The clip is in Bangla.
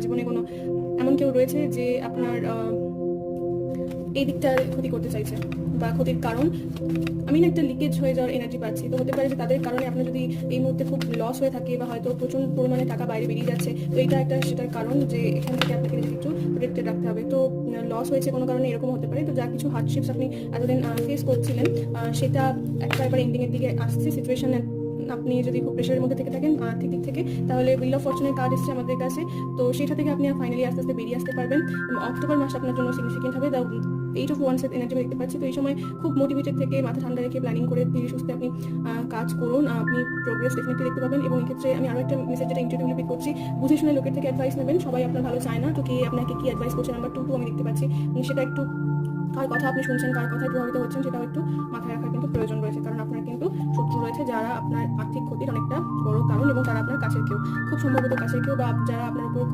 জীবনে কোনো এমন কেউ রয়েছে যে আপনার এই দিকটার ক্ষতি করতে চাইছে বা ক্ষতির কারণ আমি না একটা লিকেজ হয়ে যাওয়ার এনার্জি পাচ্ছি। তো হতে পারে যে তাদের কারণে আপনার যদি এই মুহূর্তে খুব লস হয়ে থাকে বা হয়তো প্রচুর পরিমাণে টাকা বাইরে বেরিয়ে যাচ্ছে, তো এটা একটা সেটার কারণ যে এখান থেকে আপনাকে নিজেকে একটু প্রোটেক্টেড রাখতে হবে। তো লস হয়েছে কোনো কারণে এরকম হতে পারে। তো যা কিছু হার্ডশিপস আপনি এতদিন ফেস করছিলেন সেটা একটা এবার এন্ডিংয়ের দিকে আসছে সিচুয়েশন। আপনি যদি খুব প্রেশারের মধ্যে থেকে থাকেন আর্থিক দিক থেকে, তাহলে হুইল অফ ফরচুনের কার্ড এসছে আমাদের কাছে। তো সেটা থেকে আপনি ফাইনালি আস্তে আস্তে বেরিয়ে আসতে পারবেন। অক্টোবর মাস আপনার জন্য সিগনিফিকেন্ট হবে। The eight of wands energy আমি দেখতে পাচ্ছি। তো এই সময় খুব মোটিভেটেড থেকে মাথা ঠান্ডা রেখে প্ল্যানিং করে ধীরে সুস্থে আপনি কাজ করুন। আপনি প্রোগ্রেস ডেফিনেটলি দেখতে পাবেন। এবং এক্ষেত্রে আমি আরও একটা মেসেজ যেটা ইন্টারভিউ রিপিট করছি, বুঝে শুনে লোকের থেকে অ্যাডভাইস নেবেন। সবাই আপনার ভালো চায় না। তো কে আপনাকে কি অ্যাডভাইস করছে নাম্বার 2 আমি দেখতে পাচ্ছি। সেটা একটু কার কথা আপনি শুনছেন, কার কথায় প্রভাবিত হচ্ছেন, সেটাও একটু মাথায় রাখার কিন্তু প্রয়োজন রয়েছে। কারণ আপনার কিন্তু শত্রু রয়েছে যারা আপনার আর্থিক ক্ষতির অনেকটা বড় কারণ, এবং তারা আপনার কাছের কেউ, খুব সম্ভবত কাছের কেউ, বা যারা আপনার উপর খুব